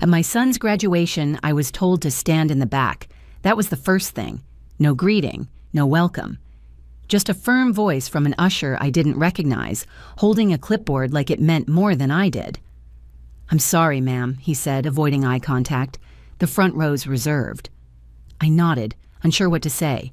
At my son's graduation, I was told to stand in the back. That was the first thing. No greeting, no welcome. Just a firm voice from an usher I didn't recognize, holding a clipboard like it meant more than I did. "I'm sorry, ma'am," he said, avoiding eye contact. The front row's reserved. I nodded, unsure what to say.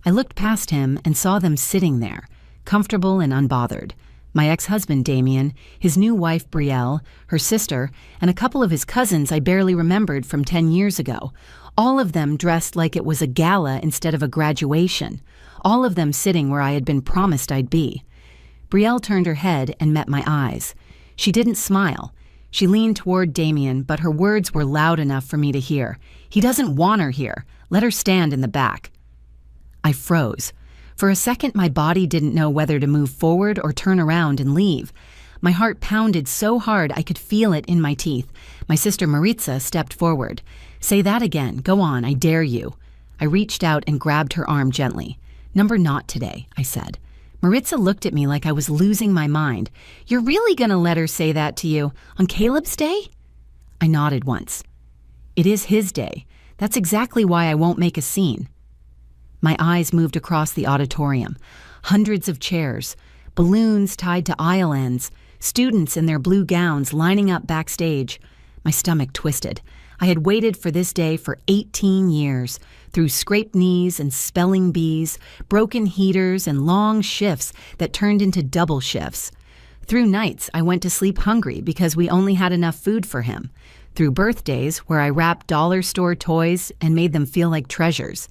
I looked past him and saw them sitting there, comfortable and unbothered. My ex-husband, Damien, his new wife, Brielle, her sister, and a couple of his cousins I barely remembered from 10 years ago. All of them dressed like it was a gala instead of a graduation. All of them sitting where I had been promised I'd be. Brielle turned her head and met my eyes. She didn't smile. She leaned toward Damien, but her words were loud enough for me to hear. "He doesn't want her here. Let her stand in the back." I froze. For a second, my body didn't know whether to move forward or turn around and leave. My heart pounded so hard I could feel it in my teeth. My sister Maritza stepped forward. "Say that again. Go on, I dare you." I reached out and grabbed her arm gently. "Number not today," I said. Maritza looked at me like I was losing my mind. "You're really gonna let her say that to you? On Caleb's day?" I nodded once. "It is his day. That's exactly why I won't make a scene." My eyes moved across the auditorium. Hundreds of chairs, balloons tied to aisle ends, students in their blue gowns lining up backstage. My stomach twisted. I had waited for this day for 18 years, through scraped knees and spelling bees, broken heaters and long shifts that turned into double shifts. Through nights I went to sleep hungry because we only had enough food for him. Through birthdays where I wrapped dollar store toys and made them feel like treasures.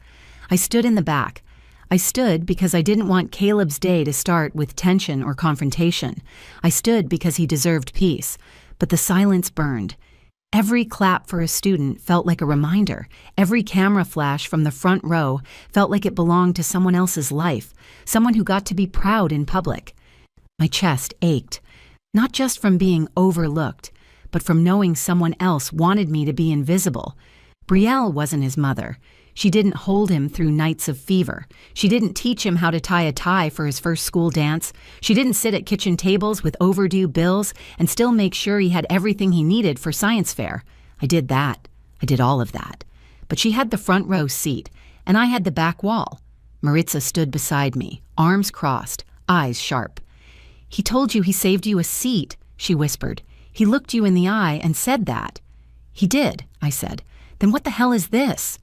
I stood in the back. I stood because I didn't want Caleb's day to start with tension or confrontation. I stood because he deserved peace. But the silence burned. Every clap for a student felt like a reminder. Every camera flash from the front row felt like it belonged to someone else's life, someone who got to be proud in public. My chest ached, not just from being overlooked, but from knowing someone else wanted me to be invisible. Brielle wasn't his mother. She didn't hold him through nights of fever. She didn't teach him how to tie a tie for his first school dance. She didn't sit at kitchen tables with overdue bills and still make sure he had everything he needed for science fair. I did that. I did all of that. But she had the front row seat, and I had the back wall. Maritza stood beside me, arms crossed, eyes sharp. "He told you he saved you a seat," she whispered. "He looked you in the eye and said that." "He did," I said. "Then what the hell is this?"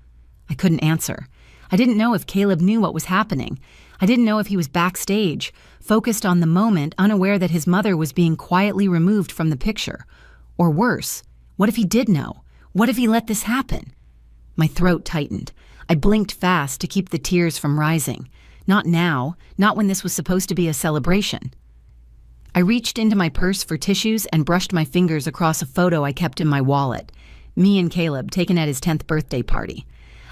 I couldn't answer. I didn't know if Caleb knew what was happening. I didn't know if he was backstage, focused on the moment, unaware that his mother was being quietly removed from the picture. Or worse, what if he did know? What if he let this happen? My throat tightened. I blinked fast to keep the tears from rising. Not now, not when this was supposed to be a celebration. I reached into my purse for tissues and brushed my fingers across a photo I kept in my wallet. Me and Caleb, taken at his 10th birthday party.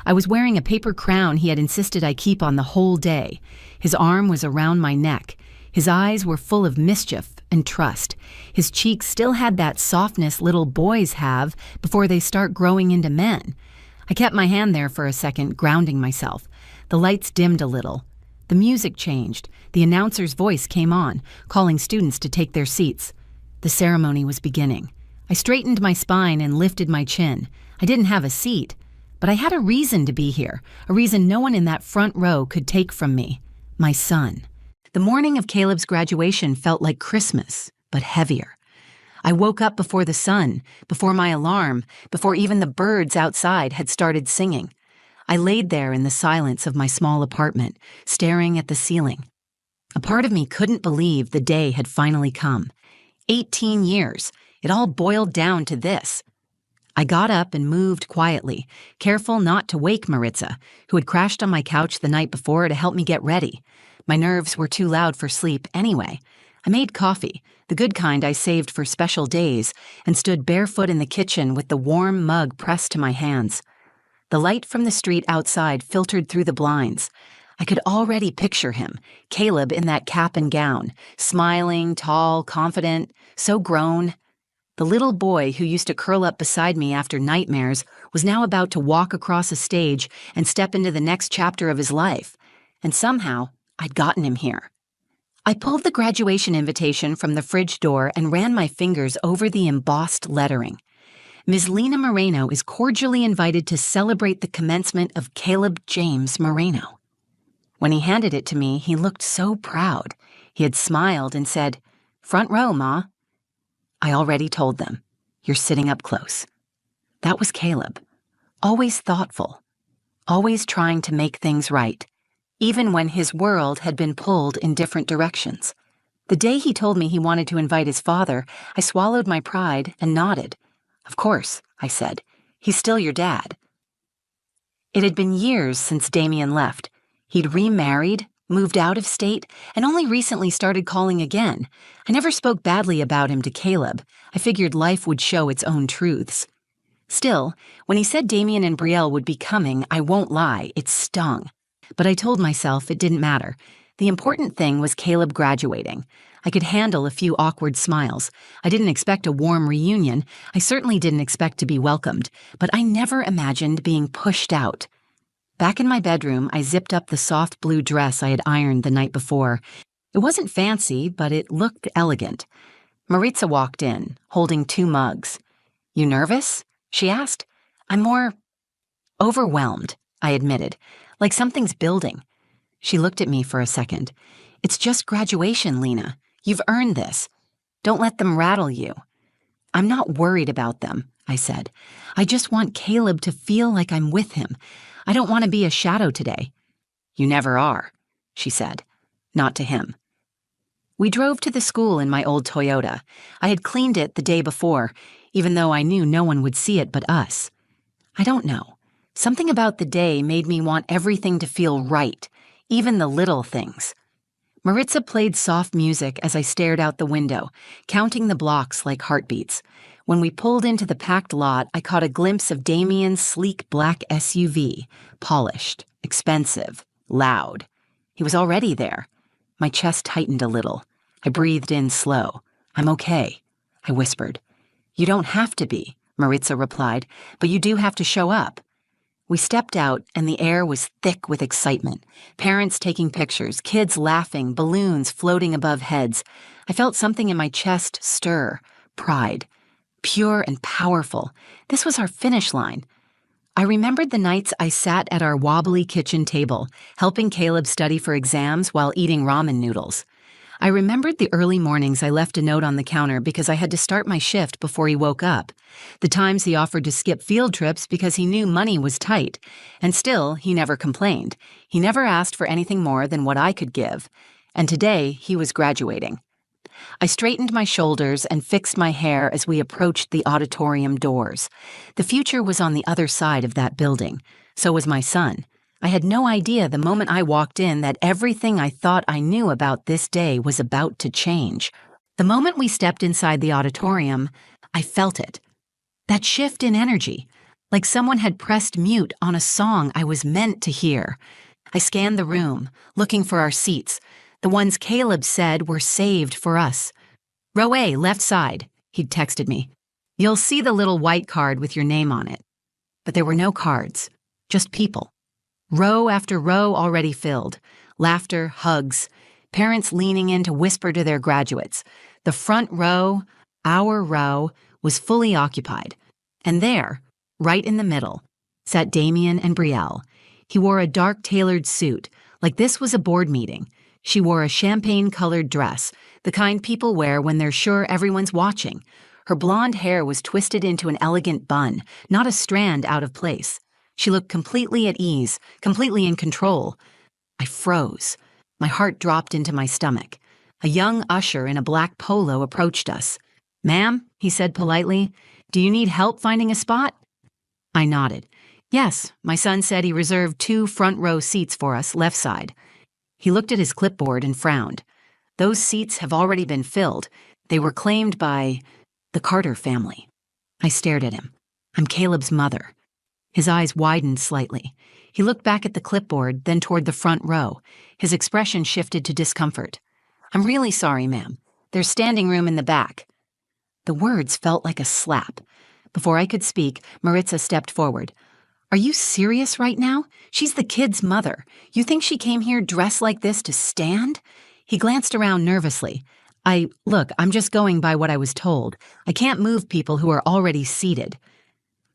I was wearing a paper crown he had insisted I keep on the whole day. His arm was around my neck. His eyes were full of mischief and trust. His cheeks still had that softness little boys have before they start growing into men. I kept my hand there for a second, grounding myself. The lights dimmed a little. The music changed. The announcer's voice came on, calling students to take their seats. The ceremony was beginning. I straightened my spine and lifted my chin. I didn't have a seat. But I had a reason to be here, a reason no one in that front row could take from me. My son. The morning of Caleb's graduation felt like Christmas, but heavier. I woke up before the sun, before my alarm, before even the birds outside had started singing. I laid there in the silence of my small apartment, staring at the ceiling. A part of me couldn't believe the day had finally come. 18 years. It all boiled down to this. I got up and moved quietly, careful not to wake Maritza, who had crashed on my couch the night before to help me get ready. My nerves were too loud for sleep anyway. I made coffee, the good kind I saved for special days, and stood barefoot in the kitchen with the warm mug pressed to my hands. The light from the street outside filtered through the blinds. I could already picture him, Caleb in that cap and gown, smiling, tall, confident, so grown. The little boy who used to curl up beside me after nightmares was now about to walk across a stage and step into the next chapter of his life. And somehow, I'd gotten him here. I pulled the graduation invitation from the fridge door and ran my fingers over the embossed lettering. Ms. Lena Moreno is cordially invited to celebrate the commencement of Caleb James Moreno. When he handed it to me, he looked so proud. He had smiled and said, "Front row, Ma." I already told them, "You're sitting up close." That was Caleb. Always thoughtful. Always trying to make things right, even when his world had been pulled in different directions. The day he told me he wanted to invite his father, I swallowed my pride and nodded. "Of course," I said. "He's still your dad." It had been years since Damien left. He'd remarried, moved out of state, and only recently started calling again. I never spoke badly about him to Caleb. I figured life would show its own truths. Still, when he said Damien and Brielle would be coming, I won't lie, it stung. But I told myself it didn't matter. The important thing was Caleb graduating. I could handle a few awkward smiles. I didn't expect a warm reunion. I certainly didn't expect to be welcomed, but I never imagined being pushed out. Back in my bedroom, I zipped up the soft blue dress I had ironed the night before. It wasn't fancy, but it looked elegant. Maritza walked in, holding 2 mugs. "You nervous?" she asked. "I'm more overwhelmed," I admitted, "like something's building." She looked at me for a second. "It's just graduation, Lena. You've earned this. Don't let them rattle you." "I'm not worried about them," I said. "I just want Caleb to feel like I'm with him. I don't want to be a shadow today." "You never are," she said. "Not to him." We drove to the school in my old Toyota. I had cleaned it the day before, even though I knew no one would see it but us. I don't know. Something about the day made me want everything to feel right, even the little things. Maritza played soft music as I stared out the window, counting the blocks like heartbeats. When we pulled into the packed lot, I caught a glimpse of Damien's sleek black SUV, polished, expensive, loud. He was already there. My chest tightened a little. I breathed in slow. "I'm okay," I whispered. "You don't have to be," Maritza replied, "but you do have to show up." We stepped out, and the air was thick with excitement. Parents taking pictures, kids laughing, balloons floating above heads. I felt something in my chest stir, pride. Pure and powerful. This was our finish line. I remembered the nights I sat at our wobbly kitchen table, helping Caleb study for exams while eating ramen noodles. I remembered the early mornings I left a note on the counter because I had to start my shift before he woke up, the times he offered to skip field trips because he knew money was tight, and still he never complained. He never asked for anything more than what I could give, and today he was graduating. I straightened my shoulders and fixed my hair as we approached the auditorium doors. The future was on the other side of that building. So was my son. I had no idea the moment I walked in that everything I thought I knew about this day was about to change. The moment we stepped inside the auditorium, I felt it. That shift in energy, like someone had pressed mute on a song I was meant to hear. I scanned the room, looking for our seats, the ones Caleb said were saved for us. "Row A, left side," he'd texted me. "You'll see the little white card with your name on it." But there were no cards, just people. Row after row already filled. Laughter, hugs, parents leaning in to whisper to their graduates. The front row, our row, was fully occupied. And there, right in the middle, sat Damien and Brielle. He wore a dark tailored suit, like this was a board meeting. She wore a champagne-colored dress, the kind people wear when they're sure everyone's watching. Her blonde hair was twisted into an elegant bun, not a strand out of place. She looked completely at ease, completely in control. I froze. My heart dropped into my stomach. A young usher in a black polo approached us. "Ma'am," he said politely, "do you need help finding a spot?" I nodded. "Yes, my son said he reserved 2 front-row seats for us, left side." He looked at his clipboard and frowned. "Those seats have already been filled. They were claimed by the Carter family." I stared at him. I'm Caleb's mother. His eyes widened slightly. He looked back at the clipboard, then toward the front row. His expression shifted to discomfort. "I'm really sorry, ma'am. There's standing room in the back." The words felt like a slap. Before I could speak, Maritza stepped forward. "Are you serious right now? She's the kid's mother. You think she came here dressed like this to stand?" He glanced around nervously. Look, I'm just going by what I was told. I can't move people who are already seated."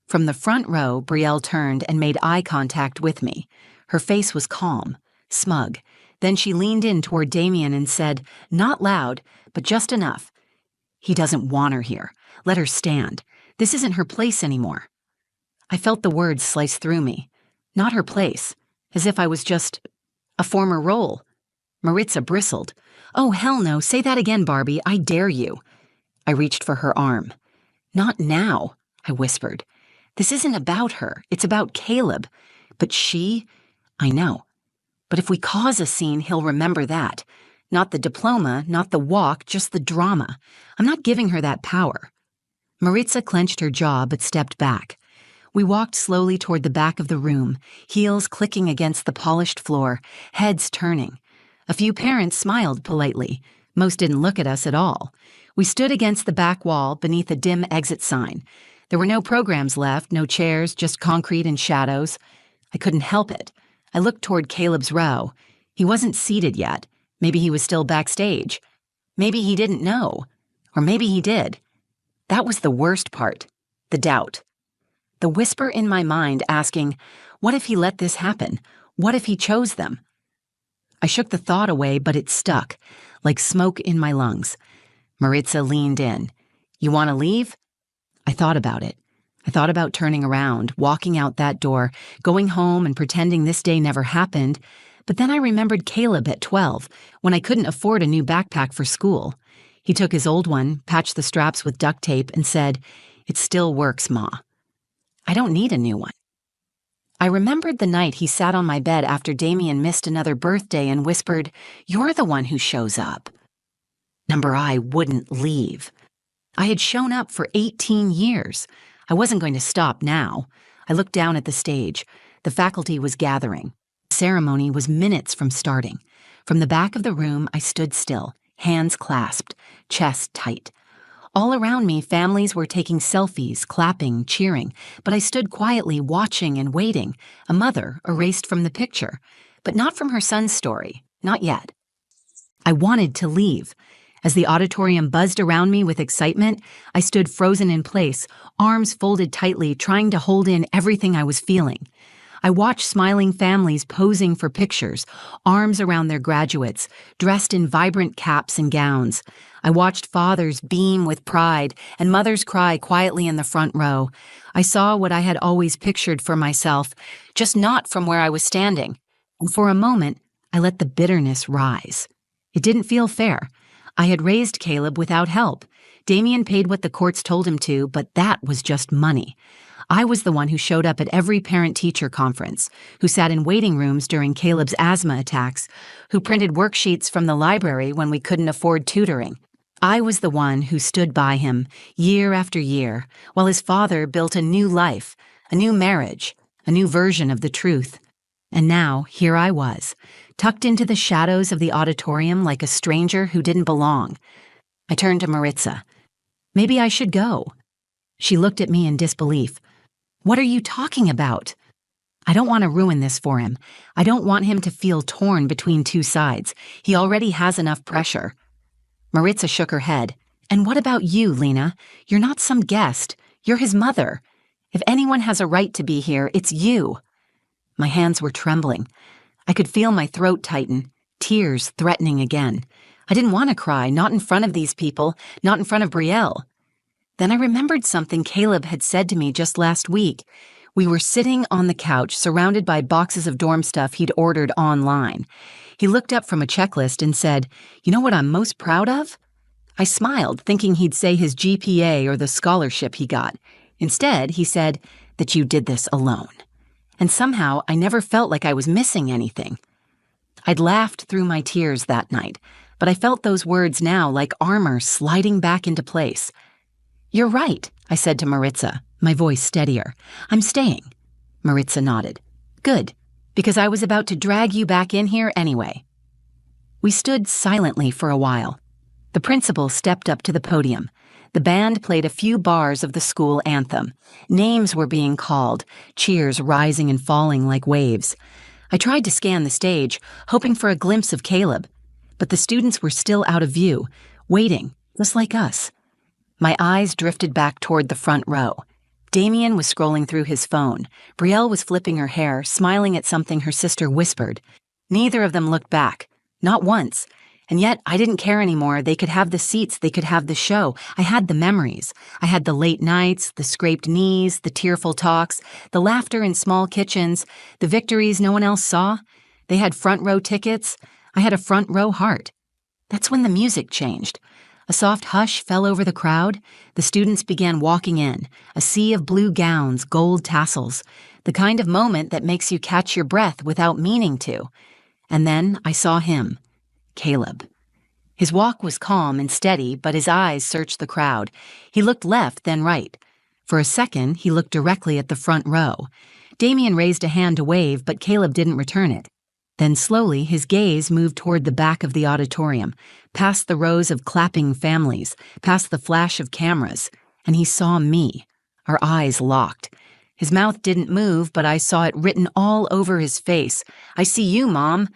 From the front row, Brielle turned and made eye contact with me. Her face was calm, smug. Then she leaned in toward Damien and said, not loud, but just enough. He doesn't want her here. Let her stand. This isn't her place anymore. I felt the words slice through me. Not her place. As if I was just a former role. Maritza bristled. Oh, hell no. Say that again, Barbie. I dare you. I reached for her arm. Not now, I whispered. This isn't about her. It's about Caleb. But I know. But if we cause a scene, he'll remember that. Not the diploma, not the walk, just the drama. I'm not giving her that power. Maritza clenched her jaw but stepped back. We walked slowly toward the back of the room, heels clicking against the polished floor, heads turning. A few parents smiled politely. Most didn't look at us at all. We stood against the back wall beneath a dim exit sign. There were no programs left, no chairs, just concrete and shadows. I couldn't help it. I looked toward Caleb's row. He wasn't seated yet. Maybe he was still backstage. Maybe he didn't know. Or maybe he did. That was the worst part. The doubt. The whisper in my mind asking, what if he let this happen? What if he chose them? I shook the thought away, but it stuck, like smoke in my lungs. Maritza leaned in. You want to leave? I thought about it. I thought about turning around, walking out that door, going home and pretending this day never happened. But then I remembered Caleb at 12, when I couldn't afford a new backpack for school. He took his old one, patched the straps with duct tape, and said, "It still works, Ma. I don't need a new one." I remembered the night he sat on my bed after Damien missed another birthday and whispered, "You're the one who shows up." Number I wouldn't leave. I had shown up for 18 years. I wasn't going to stop now. I looked down at the stage. The faculty was gathering. The ceremony was minutes from starting. From the back of the room, I stood still, hands clasped, chest tight. All around me, families were taking selfies, clapping, cheering, but I stood quietly watching and waiting, a mother erased from the picture, but not from her son's story, not yet. I wanted to leave. As the auditorium buzzed around me with excitement, I stood frozen in place, arms folded tightly, trying to hold in everything I was feeling. I watched smiling families posing for pictures, arms around their graduates, dressed in vibrant caps and gowns. I watched fathers beam with pride and mothers cry quietly in the front row. I saw what I had always pictured for myself, just not from where I was standing. And for a moment, I let the bitterness rise. It didn't feel fair. I had raised Caleb without help. Damien paid what the courts told him to, but that was just money. I was the one who showed up at every parent-teacher conference, who sat in waiting rooms during Caleb's asthma attacks, who printed worksheets from the library when we couldn't afford tutoring. I was the one who stood by him, year after year, while his father built a new life, a new marriage, a new version of the truth. And now, here I was, tucked into the shadows of the auditorium like a stranger who didn't belong. I turned to Maritza. Maybe I should go. She looked at me in disbelief. What are you talking about? I don't want to ruin this for him. I don't want him to feel torn between two sides. He already has enough pressure. Maritza shook her head. And what about you, Lena? You're not some guest. You're his mother. If anyone has a right to be here, it's you. My hands were trembling. I could feel my throat tighten, tears threatening again. I didn't want to cry, not in front of these people, not in front of Brielle. Then I remembered something Caleb had said to me just last week. We were sitting on the couch, surrounded by boxes of dorm stuff he'd ordered online. He looked up from a checklist and said, "You know what I'm most proud of?" I smiled, thinking he'd say his GPA or the scholarship he got. Instead, he said, "That you did this alone." And somehow, I never felt like I was missing anything. I'd laughed through my tears that night, but I felt those words now like armor sliding back into place. "You're right," I said to Maritza, my voice steadier. "I'm staying." Maritza nodded. "Good, because I was about to drag you back in here anyway." We stood silently for a while. The principal stepped up to the podium. The band played a few bars of the school anthem. Names were being called, cheers rising and falling like waves. I tried to scan the stage, hoping for a glimpse of Caleb, but the students were still out of view, waiting, just like us. My eyes drifted back toward the front row. Damien was scrolling through his phone. Brielle was flipping her hair, smiling at something her sister whispered. Neither of them looked back. Not once. And yet, I didn't care anymore. They could have the seats, they could have the show. I had the memories. I had the late nights, the scraped knees, the tearful talks, the laughter in small kitchens, the victories no one else saw. They had front row tickets. I had a front row heart. That's when the music changed. A soft hush fell over the crowd. The students began walking in, a sea of blue gowns, gold tassels, the kind of moment that makes you catch your breath without meaning to. And then I saw him. Caleb. His walk was calm and steady, but his eyes searched the crowd. He looked left, then right. For a second, he looked directly at the front row. Damien raised a hand to wave, but Caleb didn't return it. Then slowly, his gaze moved toward the back of the auditorium, past the rows of clapping families, past the flash of cameras, and he saw me. Our eyes locked. His mouth didn't move, but I saw it written all over his face. "I see you, Mom."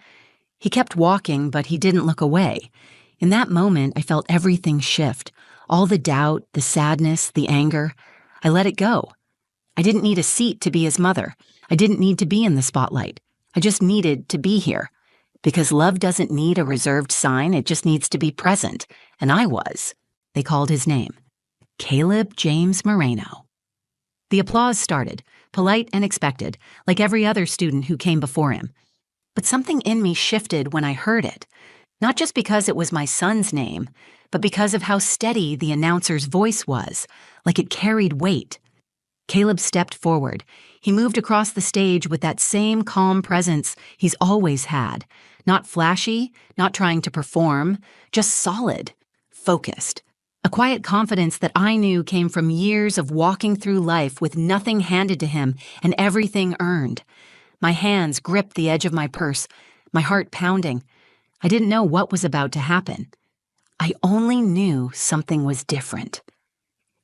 He kept walking, but he didn't look away. In that moment, I felt everything shift. All the doubt, the sadness, the anger. I let it go. I didn't need a seat to be his mother. I didn't need to be in the spotlight. I just needed to be here. Because love doesn't need a reserved sign, it just needs to be present. And I was. They called his name. Caleb James Moreno. The applause started, polite and expected, like every other student who came before him. But something in me shifted when I heard it. Not just because it was my son's name, but because of how steady the announcer's voice was, like it carried weight. Caleb stepped forward. He moved across the stage with that same calm presence he's always had. Not flashy, not trying to perform, just solid, focused. A quiet confidence that I knew came from years of walking through life with nothing handed to him and everything earned. My hands gripped the edge of my purse, my heart pounding. I didn't know what was about to happen. I only knew something was different.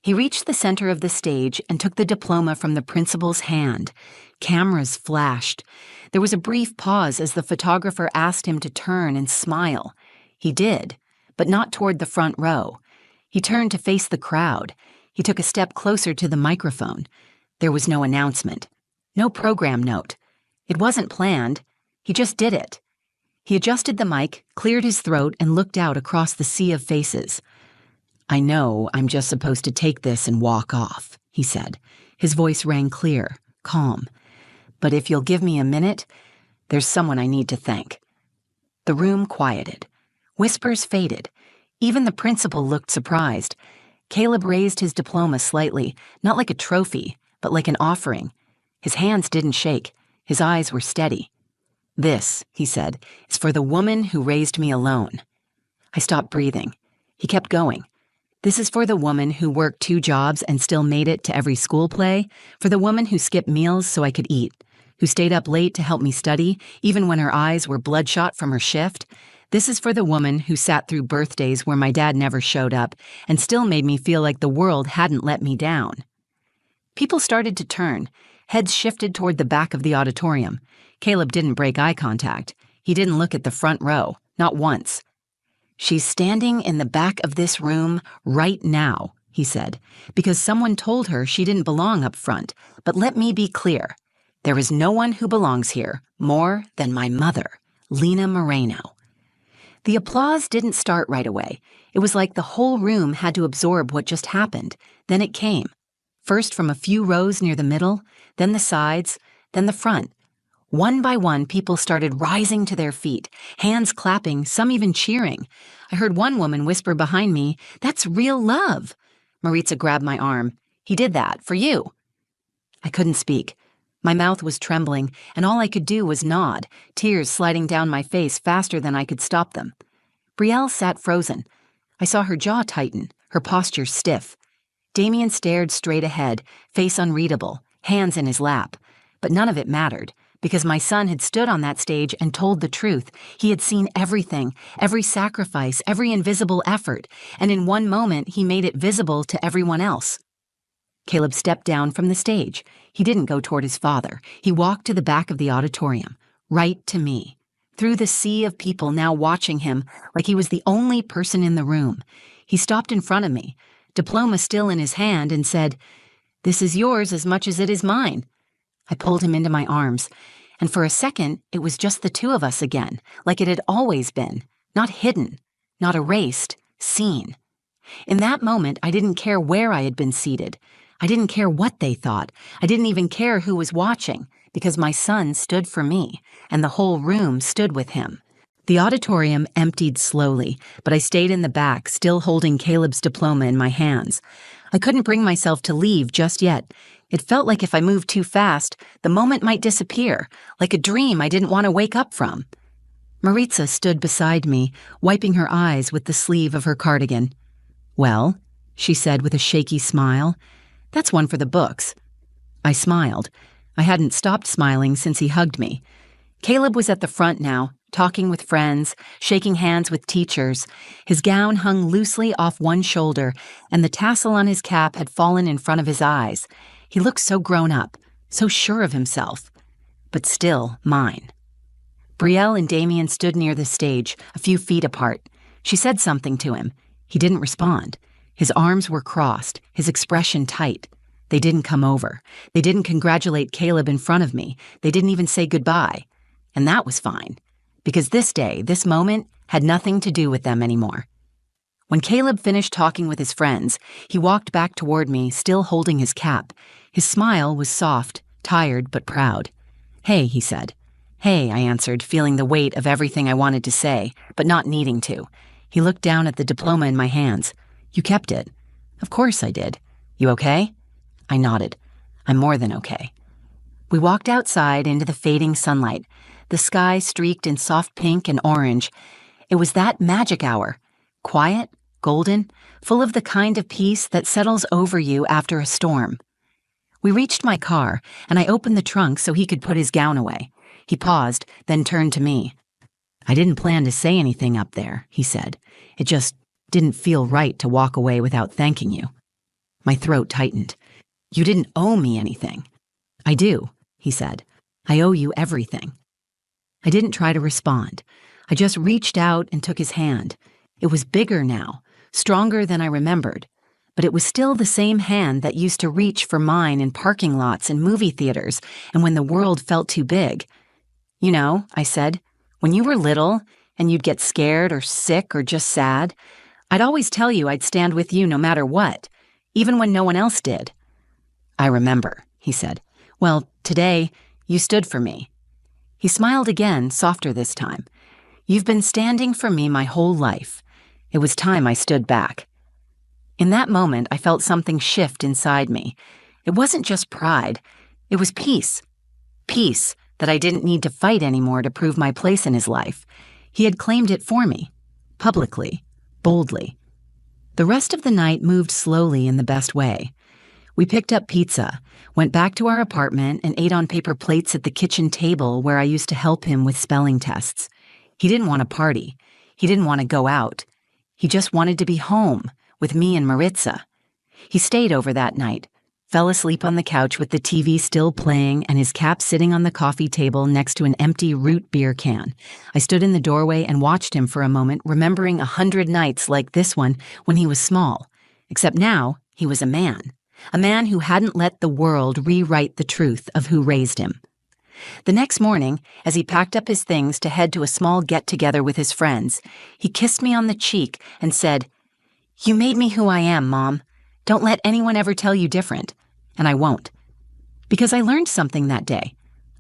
He reached the center of the stage and took the diploma from the principal's hand. Cameras flashed. There was a brief pause as the photographer asked him to turn and smile. He did, but not toward the front row. He turned to face the crowd. He took a step closer to the microphone. There was no announcement, no program note. It wasn't planned. He just did it. He adjusted the mic, cleared his throat, and looked out across the sea of faces. "I know I'm just supposed to take this and walk off," he said. His voice rang clear, calm. "But if you'll give me a minute, there's someone I need to thank." The room quieted. Whispers faded. Even the principal looked surprised. Caleb raised his diploma slightly, not like a trophy, but like an offering. His hands didn't shake. His eyes were steady. "This," he said, "is for the woman who raised me alone." I stopped breathing. He kept going. "This is for the woman who worked 2 jobs and still made it to every school play, for the woman who skipped meals so I could eat, who stayed up late to help me study, even when her eyes were bloodshot from her shift. This is for the woman who sat through birthdays where my dad never showed up and still made me feel like the world hadn't let me down." People started to turn. Heads shifted toward the back of the auditorium. Caleb didn't break eye contact. He didn't look at the front row, not once. "She's standing in the back of this room right now," he said, "because someone told her she didn't belong up front. But let me be clear. There is no one who belongs here more than my mother, Lena Moreno." The applause didn't start right away. It was like the whole room had to absorb what just happened. Then it came. First from a few rows near the middle, then the sides, then the front. One by one, people started rising to their feet, hands clapping, some even cheering. I heard one woman whisper behind me, "That's real love." Maritza grabbed my arm. "He did that, for you." I couldn't speak. My mouth was trembling, and all I could do was nod, tears sliding down my face faster than I could stop them. Brielle sat frozen. I saw her jaw tighten, her posture stiff. Damien stared straight ahead, face unreadable, hands in his lap. But none of it mattered, because my son had stood on that stage and told the truth. He had seen everything, every sacrifice, every invisible effort, and in one moment he made it visible to everyone else. Caleb stepped down from the stage. He didn't go toward his father. He walked to the back of the auditorium, right to me, through the sea of people now watching him like he was the only person in the room. He stopped in front of me, diploma still in his hand, and said, This is yours as much as it is mine. I pulled him into my arms, and for a second, it was just the two of us again, like it had always been, not hidden, not erased, seen. In that moment, I didn't care where I had been seated. I didn't care what they thought. I didn't even care who was watching, because my son stood for me, and the whole room stood with him. The auditorium emptied slowly, but I stayed in the back, still holding Caleb's diploma in my hands. I couldn't bring myself to leave just yet. It felt like if I moved too fast, the moment might disappear, like a dream I didn't want to wake up from. Maritza stood beside me, wiping her eyes with the sleeve of her cardigan. "Well," she said with a shaky smile, "that's one for the books." I smiled. I hadn't stopped smiling since he hugged me. Caleb was at the front now, talking with friends, shaking hands with teachers. His gown hung loosely off one shoulder, and the tassel on his cap had fallen in front of his eyes. He looked so grown up, so sure of himself, but still mine. Brielle and Damien stood near the stage, a few feet apart. She said something to him. He didn't respond. His arms were crossed, his expression tight. They didn't come over. They didn't congratulate Caleb in front of me. They didn't even say goodbye. And that was fine, because this day, this moment, had nothing to do with them anymore. When Caleb finished talking with his friends, he walked back toward me, still holding his cap. His smile was soft, tired, but proud. "Hey," he said. "Hey," I answered, feeling the weight of everything I wanted to say, but not needing to. He looked down at the diploma in my hands. "You kept it." "Of course I did. You okay?" I nodded. "I'm more than okay." We walked outside into the fading sunlight. The sky streaked in soft pink and orange. It was that magic hour. Quiet, golden, full of the kind of peace that settles over you after a storm. We reached my car, and I opened the trunk so he could put his gown away. He paused, then turned to me. "I didn't plan to say anything up there," he said. "It just didn't feel right to walk away without thanking you." My throat tightened. "You didn't owe me anything." "I do," he said. "I owe you everything." I didn't try to respond. I just reached out and took his hand. It was bigger now, stronger than I remembered, but it was still the same hand that used to reach for mine in parking lots and movie theaters and when the world felt too big. "You know," I said, "when you were little and you'd get scared or sick or just sad, I'd always tell you I'd stand with you no matter what, even when no one else did." "I remember," he said. "Well, today, you stood for me." He smiled again, softer this time. "You've been standing for me my whole life. It was time I stood back." In that moment, I felt something shift inside me. It wasn't just pride. It was peace. Peace that I didn't need to fight anymore to prove my place in his life. He had claimed it for me, publicly, boldly. The rest of the night moved slowly in the best way. We picked up pizza, went back to our apartment, and ate on paper plates at the kitchen table where I used to help him with spelling tests. He didn't want to party. He didn't want to go out. He just wanted to be home with me and Maritza. He stayed over that night, fell asleep on the couch with the TV still playing and his cap sitting on the coffee table next to an empty root beer can. I stood in the doorway and watched him for a moment, remembering 100 nights like this one when he was small. Except now, he was a man who hadn't let the world rewrite the truth of who raised him. The next morning, as he packed up his things to head to a small get-together with his friends, he kissed me on the cheek and said, "You made me who I am, Mom. Don't let anyone ever tell you different." And I won't. Because I learned something that day.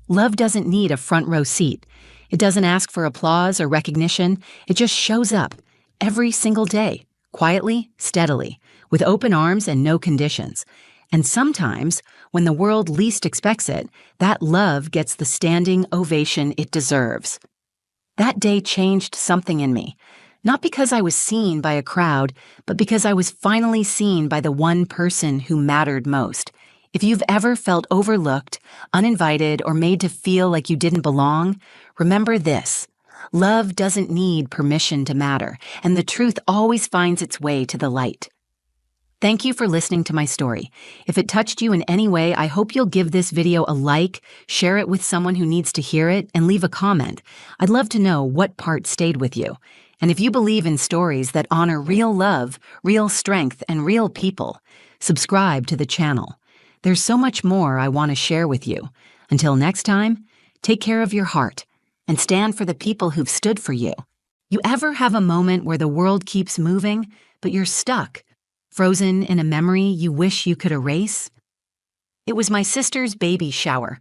Love doesn't need a front row seat. It doesn't ask for applause or recognition. It just shows up every single day, quietly, steadily, with open arms and no conditions. And sometimes, when the world least expects it, that love gets the standing ovation it deserves. That day changed something in me. Not because I was seen by a crowd, but because I was finally seen by the one person who mattered most. If you've ever felt overlooked, uninvited, or made to feel like you didn't belong, remember this. Love doesn't need permission to matter, and the truth always finds its way to the light. Thank you for listening to my story. If it touched you in any way, I hope you'll give this video a like, share it with someone who needs to hear it, and leave a comment. I'd love to know what part stayed with you. And if you believe in stories that honor real love, real strength, and real people, subscribe to the channel. There's so much more I want to share with you. Until next time, take care of your heart and stand for the people who've stood for you. You ever have a moment where the world keeps moving, but you're stuck, frozen in a memory you wish you could erase? It was my sister's baby shower.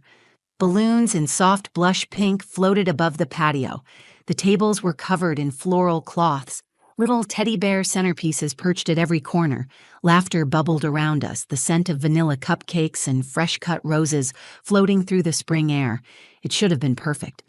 Balloons in soft blush pink floated above the patio. The tables were covered in floral cloths. Little teddy bear centerpieces perched at every corner. Laughter bubbled around us, the scent of vanilla cupcakes and fresh-cut roses floating through the spring air. It should have been perfect.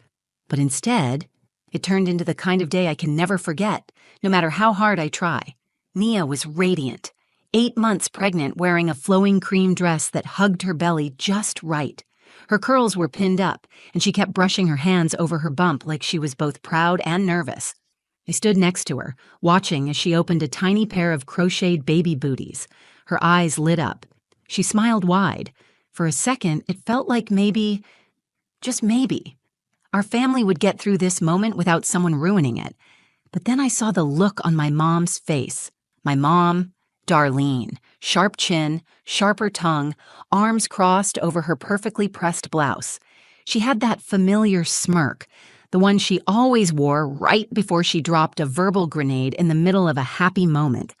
But instead, it turned into the kind of day I can never forget, no matter how hard I try. Nia was radiant, 8 months pregnant, wearing a flowing cream dress that hugged her belly just right. Her curls were pinned up, and she kept brushing her hands over her bump like she was both proud and nervous. I stood next to her, watching as she opened a tiny pair of crocheted baby booties. Her eyes lit up. She smiled wide. For a second, it felt like maybe, just maybe, our family would get through this moment without someone ruining it. But then I saw the look on my mom's face. My mom, Darlene, sharp chin, sharper tongue, arms crossed over her perfectly pressed blouse. She had that familiar smirk, the one she always wore right before she dropped a verbal grenade in the middle of a happy moment.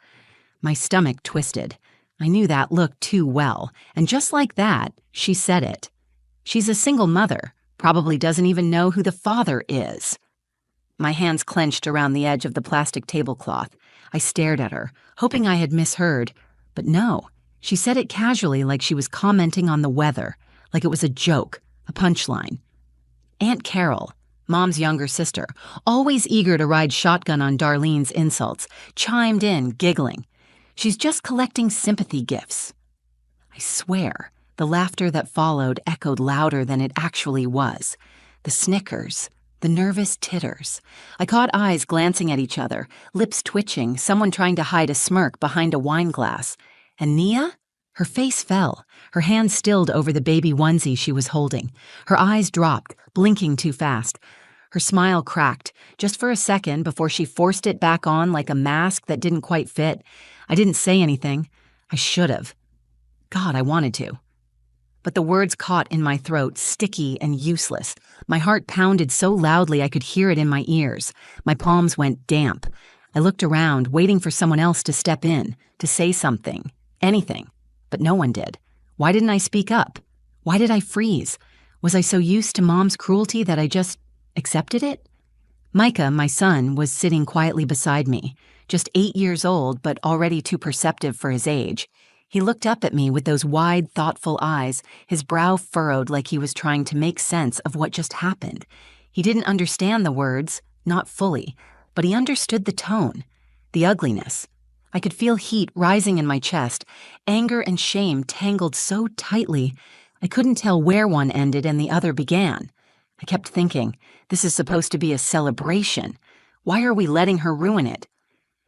My stomach twisted. I knew that look too well, and just like that, she said it. She's a single mother, probably doesn't even know who the father is. My hands clenched around the edge of the plastic tablecloth. I stared at her, hoping I had misheard. But no, she said it casually, like she was commenting on the weather, like it was a joke, a punchline. Aunt Carol, Mom's younger sister, always eager to ride shotgun on Darlene's insults, chimed in, giggling. She's just collecting sympathy gifts. I swear, the laughter that followed echoed louder than it actually was. The snickers, the nervous titters. I caught eyes glancing at each other, lips twitching, someone trying to hide a smirk behind a wine glass. And Nia? Her face fell, her hand stilled over the baby onesie she was holding. Her eyes dropped, blinking too fast. Her smile cracked, just for a second before she forced it back on like a mask that didn't quite fit. I didn't say anything. I should have. God, I wanted to. But the words caught in my throat, sticky and useless. My heart pounded so loudly I could hear it in my ears. My palms went damp. I looked around, waiting for someone else to step in, to say something, anything. But no one did. Why didn't I speak up? Why did I freeze? Was I so used to Mom's cruelty that I just accepted it? Micah, my son, was sitting quietly beside me, just 8 years old but already too perceptive for his age. He looked up at me with those wide, thoughtful eyes, his brow furrowed like he was trying to make sense of what just happened. He didn't understand the words, not fully, but he understood the tone, the ugliness. I could feel heat rising in my chest, anger and shame tangled so tightly, I couldn't tell where one ended and the other began. I kept thinking, this is supposed to be a celebration. Why are we letting her ruin it?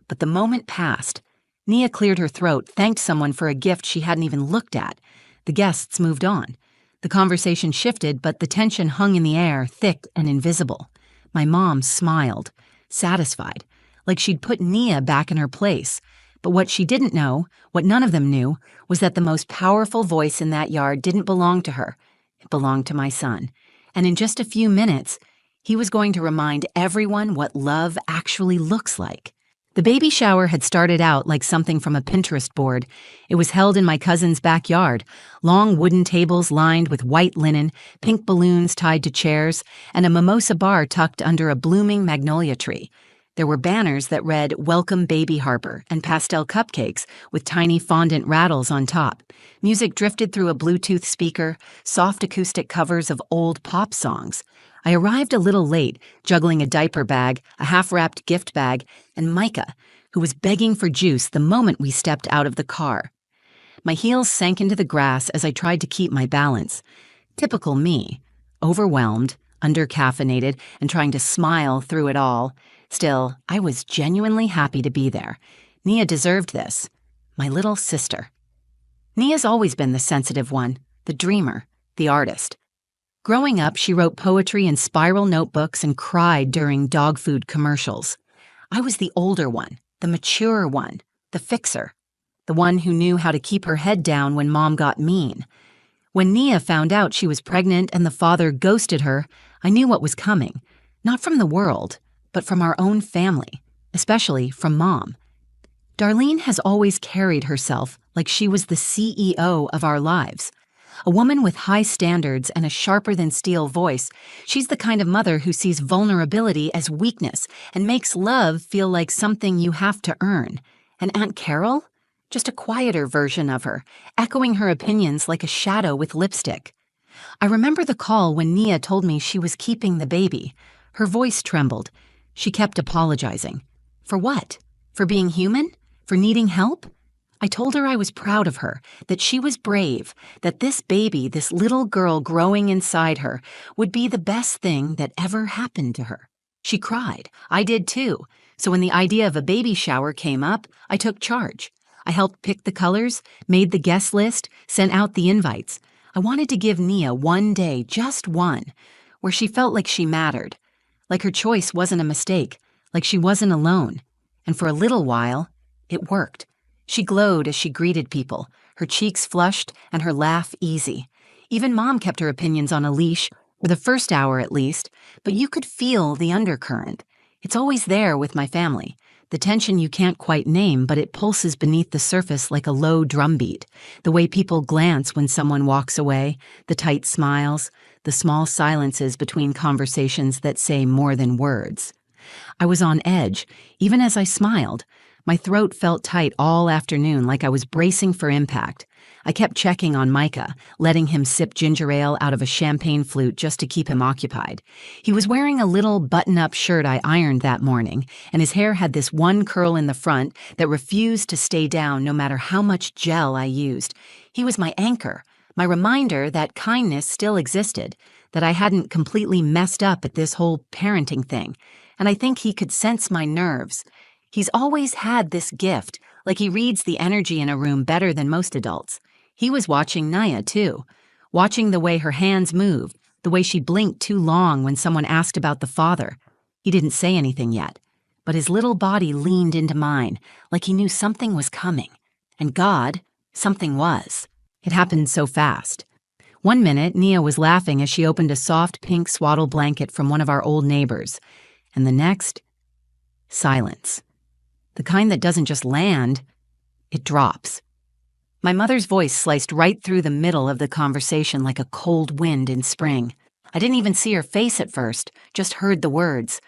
But the moment passed. Nia cleared her throat, thanked someone for a gift she hadn't even looked at. The guests moved on. The conversation shifted, but the tension hung in the air, thick and invisible. My mom smiled, satisfied, like she'd put Nia back in her place. But what she didn't know, what none of them knew, was that the most powerful voice in that yard didn't belong to her. It belonged to my son. And in just a few minutes, he was going to remind everyone what love actually looks like. The baby shower had started out like something from a Pinterest board. It was held in my cousin's backyard, long wooden tables lined with white linen, pink balloons tied to chairs, and a mimosa bar tucked under a blooming magnolia tree. There were banners that read, "Welcome Baby Harper," and pastel cupcakes with tiny fondant rattles on top. Music drifted through a Bluetooth speaker, soft acoustic covers of old pop songs. I arrived a little late, juggling a diaper bag, a half-wrapped gift bag, and Micah, who was begging for juice the moment we stepped out of the car. My heels sank into the grass as I tried to keep my balance. Typical me, overwhelmed, under-caffeinated, and trying to smile through it all. Still, I was genuinely happy to be there. Nia deserved this. My little sister. Nia's always been the sensitive one, the dreamer, the artist. Growing up, she wrote poetry in spiral notebooks and cried during dog food commercials. I was the older one, the mature one, the fixer. the one who knew how to keep her head down when Mom got mean. When Nia found out she was pregnant and the father ghosted her, I knew what was coming. Not from the world, but from our own family, especially from Mom. Darlene has always carried herself like she was the CEO of our lives. A woman with high standards and a sharper-than-steel voice, she's the kind of mother who sees vulnerability as weakness and makes love feel like something you have to earn. And Aunt Carol? Just a quieter version of her, echoing her opinions like a shadow with lipstick. I remember the call when Nia told me she was keeping the baby. Her voice trembled. She kept apologizing. For what? For being human? For needing help? I told her I was proud of her, that she was brave, that this baby, this little girl growing inside her, would be the best thing that ever happened to her. She cried. I did too. So when the idea of a baby shower came up, I took charge. I helped pick the colors, made the guest list, sent out the invites. I wanted to give Nia one day, just one, where she felt like she mattered, like her choice wasn't a mistake, like she wasn't alone. And for a little while, it worked. She glowed as she greeted people, her cheeks flushed and her laugh easy. Even Mom kept her opinions on a leash, for the first hour at least, but you could feel the undercurrent. It's always there with my family. The tension you can't quite name, but it pulses beneath the surface like a low drumbeat. The way people glance when someone walks away, the tight smiles, the small silences between conversations that say more than words. I was on edge, even as I smiled. My throat felt tight all afternoon, like I was bracing for impact. I kept checking on Micah, letting him sip ginger ale out of a champagne flute just to keep him occupied. He was wearing a little button-up shirt I ironed that morning, and his hair had this one curl in the front that refused to stay down no matter how much gel I used. He was my anchor, my reminder that kindness still existed, that I hadn't completely messed up at this whole parenting thing, and I think he could sense my nerves. He's always had this gift, like he reads the energy in a room better than most adults. He was watching Naya, too, watching the way her hands moved, the way she blinked too long when someone asked about the father. He didn't say anything yet, but his little body leaned into mine, like he knew something was coming. And God, something was. It happened so fast. One minute, Nia was laughing as she opened a soft pink swaddle blanket from one of our old neighbors, and the next, silence. The kind that doesn't just land, it drops. My mother's voice sliced right through the middle of the conversation like a cold wind in spring. I didn't even see her face at first, just heard the words.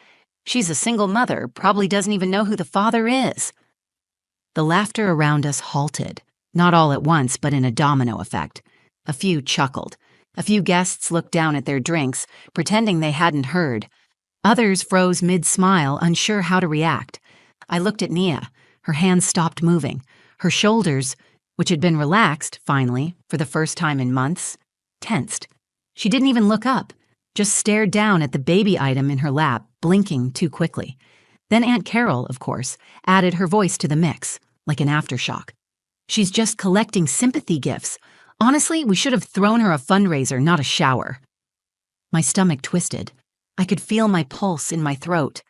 She's a single mother, probably doesn't even know who the father is. The laughter around us halted, not all at once, but in a domino effect. A few chuckled. A few guests looked down at their drinks, pretending they hadn't heard. Others froze mid-smile, unsure how to react. I looked at Nia. Her hands stopped moving. Her shoulders, which had been relaxed, finally, for the first time in months, tensed. She didn't even look up, just stared down at the baby item in her lap, blinking too quickly. Then Aunt Carol, of course, added her voice to the mix, like an aftershock. She's just collecting sympathy gifts. Honestly, we should have thrown her a fundraiser, not a shower. My stomach twisted. I could feel my pulse in my throat.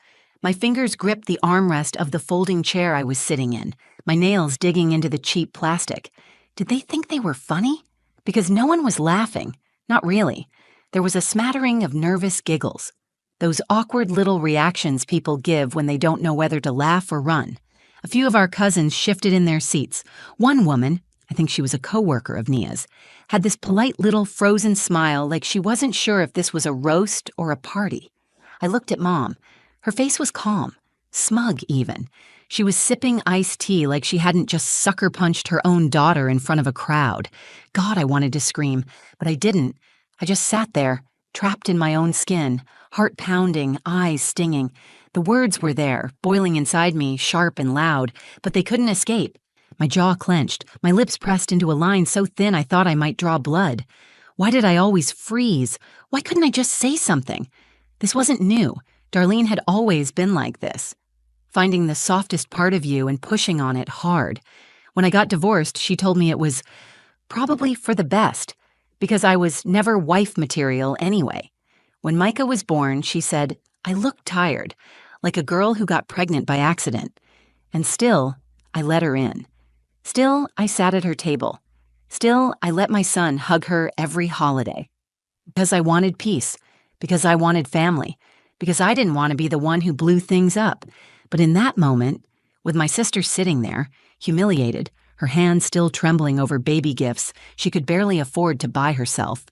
My fingers gripped the armrest of the folding chair I was sitting in, my nails digging into the cheap plastic. Did they think they were funny? Because no one was laughing. Not really. There was a smattering of nervous giggles. Those awkward little reactions people give when they don't know whether to laugh or run. A few of our cousins shifted in their seats. One woman, I think she was a coworker of Nia's, had this polite little frozen smile like she wasn't sure if this was a roast or a party. I looked at Mom. Her face was calm, smug even. She was sipping iced tea like she hadn't just sucker-punched her own daughter in front of a crowd. God, I wanted to scream, but I didn't. I just sat there, trapped in my own skin, heart pounding, eyes stinging. The words were there, boiling inside me, sharp and loud, but they couldn't escape. My jaw clenched, my lips pressed into a line so thin I thought I might draw blood. Why did I always freeze? Why couldn't I just say something? This wasn't new. Darlene had always been like this, finding the softest part of you and pushing on it hard. When I got divorced, she told me it was probably for the best, because I was never wife material anyway. When Micah was born, she said, I looked tired, like a girl who got pregnant by accident. And still, I let her in. Still, I sat at her table. Still, I let my son hug her every holiday. Because I wanted peace. Because I wanted family. Because I didn't want to be the one who blew things up. But in that moment, with my sister sitting there, humiliated, her hands still trembling over baby gifts she could barely afford to buy herself,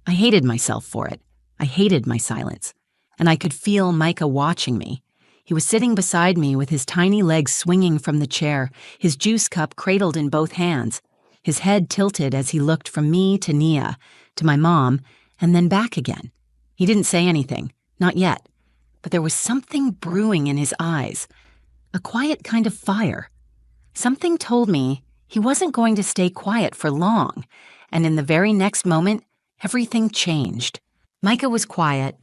I hated myself for it. I hated my silence. And I could feel Micah watching me. He was sitting beside me with his tiny legs swinging from the chair, his juice cup cradled in both hands, his head tilted as he looked from me to Nia, to my mom, and then back again. He didn't say anything, not yet, but there was something brewing in his eyes, a quiet kind of fire. Something told me he wasn't going to stay quiet for long, and in the very next moment, everything changed. Micah was quiet,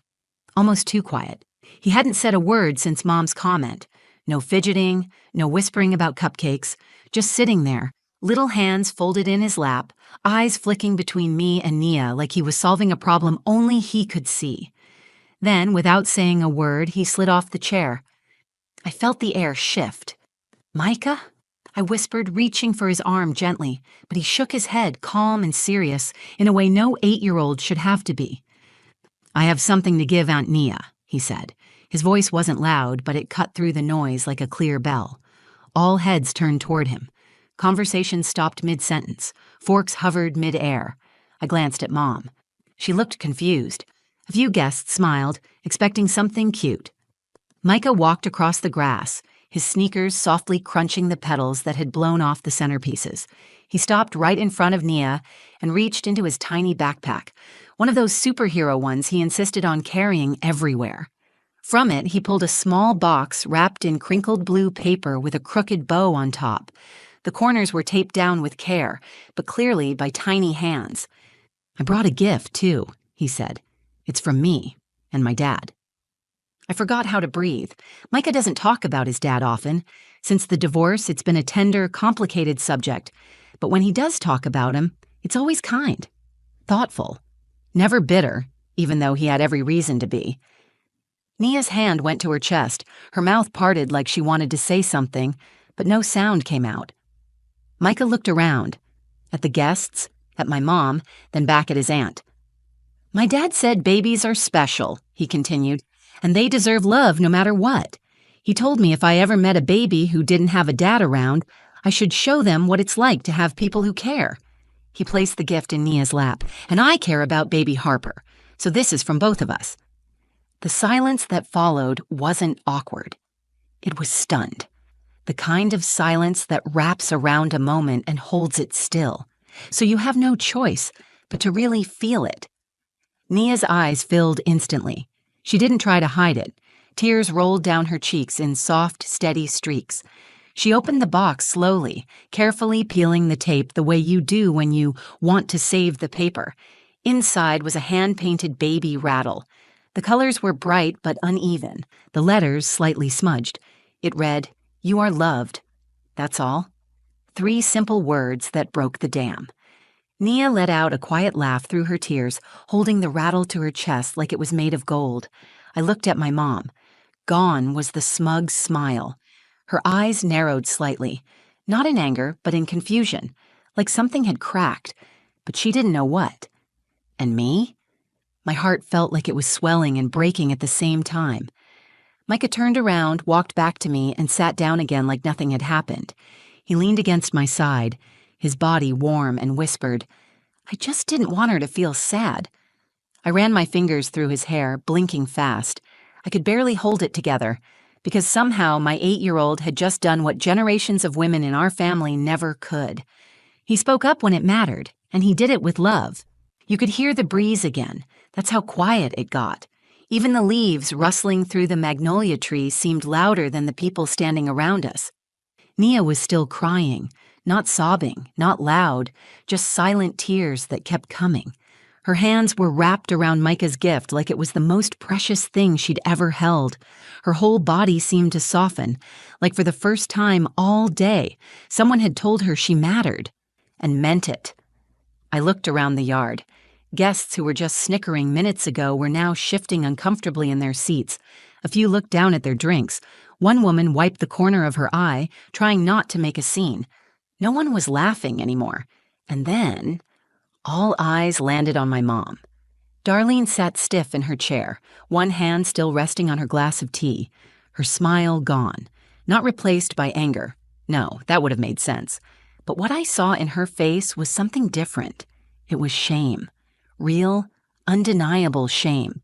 almost too quiet. He hadn't said a word since Mom's comment. No fidgeting, no whispering about cupcakes, just sitting there, little hands folded in his lap, eyes flicking between me and Nia like he was solving a problem only he could see. Then, without saying a word, he slid off the chair. I felt the air shift. "Micah?" I whispered, reaching for his arm gently, but he shook his head, calm and serious, in a way no 8-year-old should have to be. "I have something to give Aunt Nia," he said. His voice wasn't loud, but it cut through the noise like a clear bell. All heads turned toward him. Conversation stopped mid-sentence. Forks hovered mid-air. I glanced at Mom. She looked confused. A few guests smiled, expecting something cute. Micah walked across the grass, his sneakers softly crunching the petals that had blown off the centerpieces. He stopped right in front of Nia and reached into his tiny backpack, one of those superhero ones he insisted on carrying everywhere. From it, he pulled a small box wrapped in crinkled blue paper with a crooked bow on top. The corners were taped down with care, but clearly by tiny hands. "I brought a gift, too," he said. "It's from me and my dad." I forgot how to breathe. Micah doesn't talk about his dad often. Since the divorce, it's been a tender, complicated subject. But when he does talk about him, it's always kind, thoughtful, never bitter, even though he had every reason to be. Nia's hand went to her chest, her mouth parted like she wanted to say something, but no sound came out. Micah looked around, at the guests, at my mom, then back at his aunt. "My dad said babies are special," he continued, "and they deserve love no matter what. He told me if I ever met a baby who didn't have a dad around, I should show them what it's like to have people who care." He placed the gift in Nia's lap. "And I care about baby Harper, so this is from both of us." The silence that followed wasn't awkward. It was stunned. The kind of silence that wraps around a moment and holds it still, so you have no choice but to really feel it. Nia's eyes filled instantly. She didn't try to hide it. Tears rolled down her cheeks in soft, steady streaks. She opened the box slowly, carefully peeling the tape the way you do when you want to save the paper. Inside was a hand-painted baby rattle. The colors were bright but uneven, the letters slightly smudged. It read, "You are loved." That's all. 3 simple words that broke the dam. Nia let out a quiet laugh through her tears, holding the rattle to her chest like it was made of gold. I looked at my mom. Gone was the smug smile. Her eyes narrowed slightly, not in anger, but in confusion, like something had cracked, but she didn't know what. And me? My heart felt like it was swelling and breaking at the same time. Micah turned around, walked back to me, and sat down again like nothing had happened. He leaned against my side, his body warm, and whispered, "I just didn't want her to feel sad." I ran my fingers through his hair, blinking fast. I could barely hold it together, because somehow my 8-year-old had just done what generations of women in our family never could. He spoke up when it mattered, and he did it with love. You could hear the breeze again. That's how quiet it got. Even the leaves rustling through the magnolia tree seemed louder than the people standing around us. Nia was still crying, not sobbing, not loud, just silent tears that kept coming. Her hands were wrapped around Micah's gift like it was the most precious thing she'd ever held. Her whole body seemed to soften, like for the first time all day, someone had told her she mattered, and meant it. I looked around the yard. Guests who were just snickering minutes ago were now shifting uncomfortably in their seats. A few looked down at their drinks. One woman wiped the corner of her eye, trying not to make a scene. No one was laughing anymore. And then, all eyes landed on my mom. Darlene sat stiff in her chair, one hand still resting on her glass of tea, her smile gone, not replaced by anger. No, that would have made sense. But what I saw in her face was something different. It was shame. Real, undeniable shame.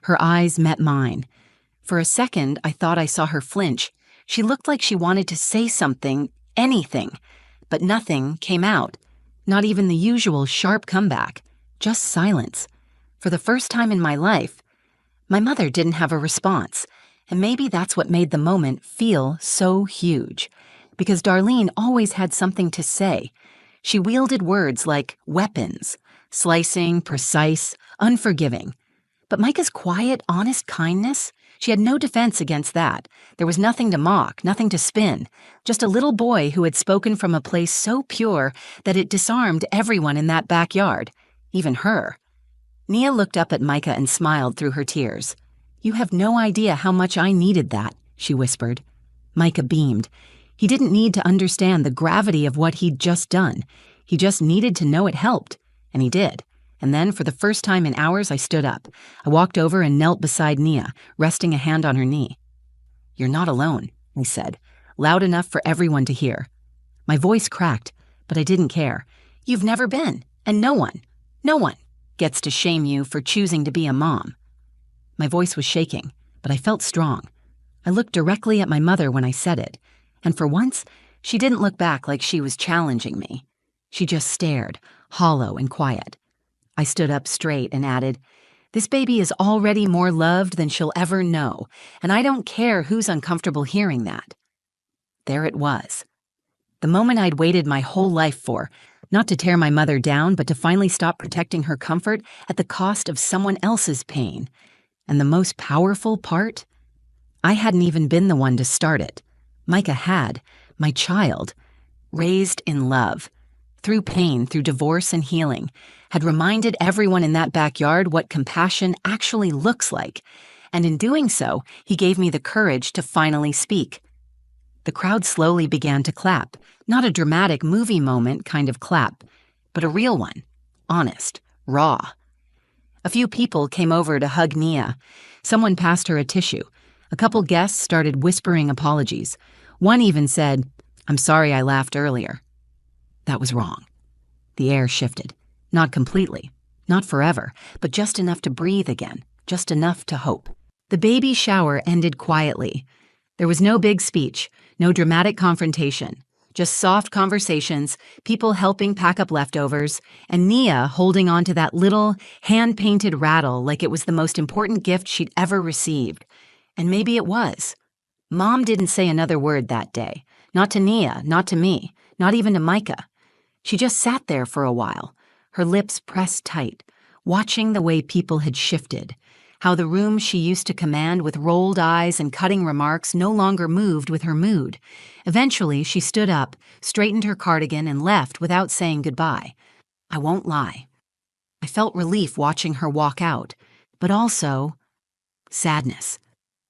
Her eyes met mine. For a second, I thought I saw her flinch. She looked like she wanted to say something, anything, but nothing came out. Not even the usual sharp comeback, just silence. For the first time in my life, my mother didn't have a response, and maybe that's what made the moment feel so huge. Because Darlene always had something to say. She wielded words like weapons, slicing, precise, unforgiving. But Micah's quiet, honest kindness, she had no defense against that. There was nothing to mock, nothing to spin. Just a little boy who had spoken from a place so pure that it disarmed everyone in that backyard, even her. Nia looked up at Micah and smiled through her tears. "You have no idea how much I needed that," she whispered. Micah beamed. He didn't need to understand the gravity of what he'd just done. He just needed to know it helped, and he did. And then, for the first time in hours, I stood up. I walked over and knelt beside Nia, resting a hand on her knee. "You're not alone," I said, loud enough for everyone to hear. My voice cracked, but I didn't care. "You've never been, and no one gets to shame you for choosing to be a mom." My voice was shaking, but I felt strong. I looked directly at my mother when I said it, and for once, she didn't look back like she was challenging me. She just stared, hollow and quiet. I stood up straight and added, "This baby is already more loved than she'll ever know, and I don't care who's uncomfortable hearing that." There it was. The moment I'd waited my whole life for, not to tear my mother down, but to finally stop protecting her comfort at the cost of someone else's pain. And the most powerful part? I hadn't even been the one to start it. Micah had, my child, raised in love, through pain, through divorce and healing, had reminded everyone in that backyard what compassion actually looks like. And in doing so, he gave me the courage to finally speak. The crowd slowly began to clap, not a dramatic movie moment kind of clap, but a real one, honest, raw. A few people came over to hug Nia. Someone passed her a tissue. A couple guests started whispering apologies. One even said, "I'm sorry I laughed earlier." That was wrong. The air shifted. Not completely, not forever, but just enough to breathe again, just enough to hope. The baby shower ended quietly. There was no big speech, no dramatic confrontation, just soft conversations, people helping pack up leftovers, and Nia holding on to that little, hand-painted rattle like it was the most important gift she'd ever received. And maybe it was. Mom didn't say another word that day. Not to Nia, not to me, not even to Micah. She just sat there for a while, her lips pressed tight, watching the way people had shifted, how the room she used to command with rolled eyes and cutting remarks no longer moved with her mood. Eventually, she stood up, straightened her cardigan, and left without saying goodbye. I won't lie. I felt relief watching her walk out, but also sadness.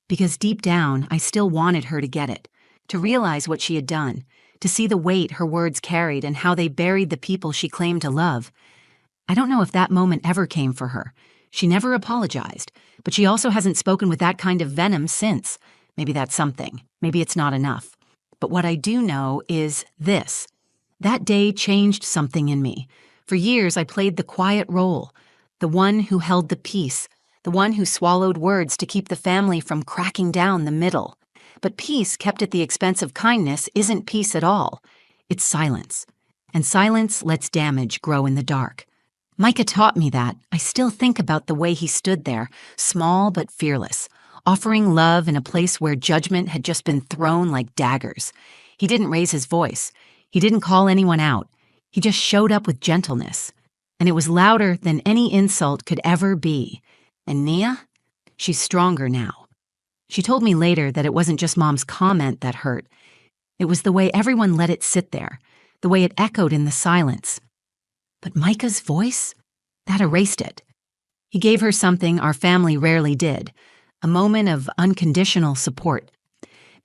Because deep down, I still wanted her to get it, to realize what she had done, to see the weight her words carried and how they buried the people she claimed to love. I don't know if that moment ever came for her. She never apologized, but she also hasn't spoken with that kind of venom since. Maybe that's something. Maybe it's not enough. But what I do know is this. That day changed something in me. For years, I played the quiet role, the one who held the peace, the one who swallowed words to keep the family from cracking down the middle. But peace kept at the expense of kindness isn't peace at all. It's silence. And silence lets damage grow in the dark. Micah taught me that. I still think about the way he stood there, small but fearless, offering love in a place where judgment had just been thrown like daggers. He didn't raise his voice. He didn't call anyone out. He just showed up with gentleness. And it was louder than any insult could ever be. And Nia? She's stronger now. She told me later that it wasn't just Mom's comment that hurt. It was the way everyone let it sit there, the way it echoed in the silence. But Micah's voice? That erased it. He gave her something our family rarely did, a moment of unconditional support.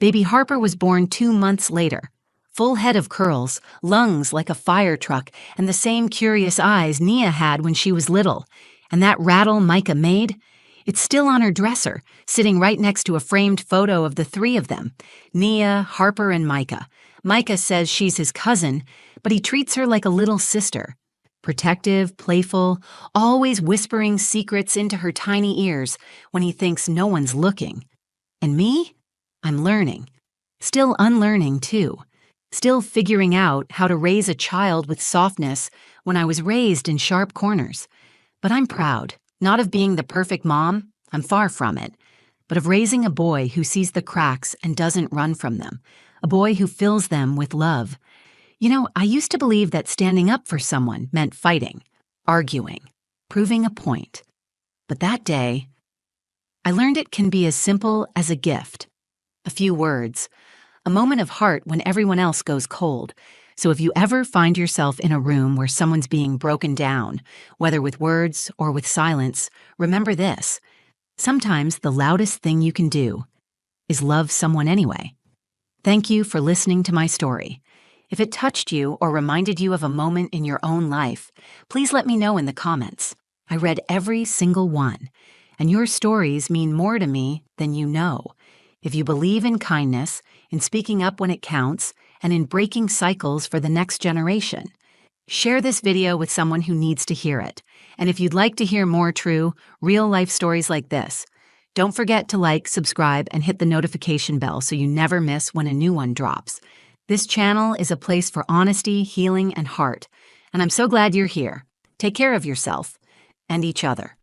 Baby Harper was born 2 months later, Full head of curls, lungs like a fire truck, and the same curious eyes Nia had when she was little. And that rattle Micah made? It's still on her dresser, sitting right next to a framed photo of the three of them, Nia, Harper, and Micah. Micah says she's his cousin, but he treats her like a little sister. Protective, playful, always whispering secrets into her tiny ears when he thinks no one's looking. And me? I'm learning. Still unlearning, too. Still figuring out how to raise a child with softness when I was raised in sharp corners. But I'm proud, not of being the perfect mom, I'm far from it, but of raising a boy who sees the cracks and doesn't run from them, a boy who fills them with love. You know, I used to believe that standing up for someone meant fighting, arguing, proving a point. But that day, I learned it can be as simple as a gift, a few words, a moment of heart when everyone else goes cold. So if you ever find yourself in a room where someone's being broken down, whether with words or with silence, remember this. Sometimes the loudest thing you can do is love someone anyway. Thank you for listening to my story. If it touched you or reminded you of a moment in your own life, please let me know in the comments. I read every single one, and your stories mean more to me than you know. If you believe in kindness, in speaking up when it counts, and in breaking cycles for the next generation, share this video with someone who needs to hear it. And if you'd like to hear more true, real-life stories like this, don't forget to like, subscribe, and hit the notification bell so you never miss when a new one drops. This channel is a place for honesty, healing, and heart, and I'm so glad you're here. Take care of yourself and each other.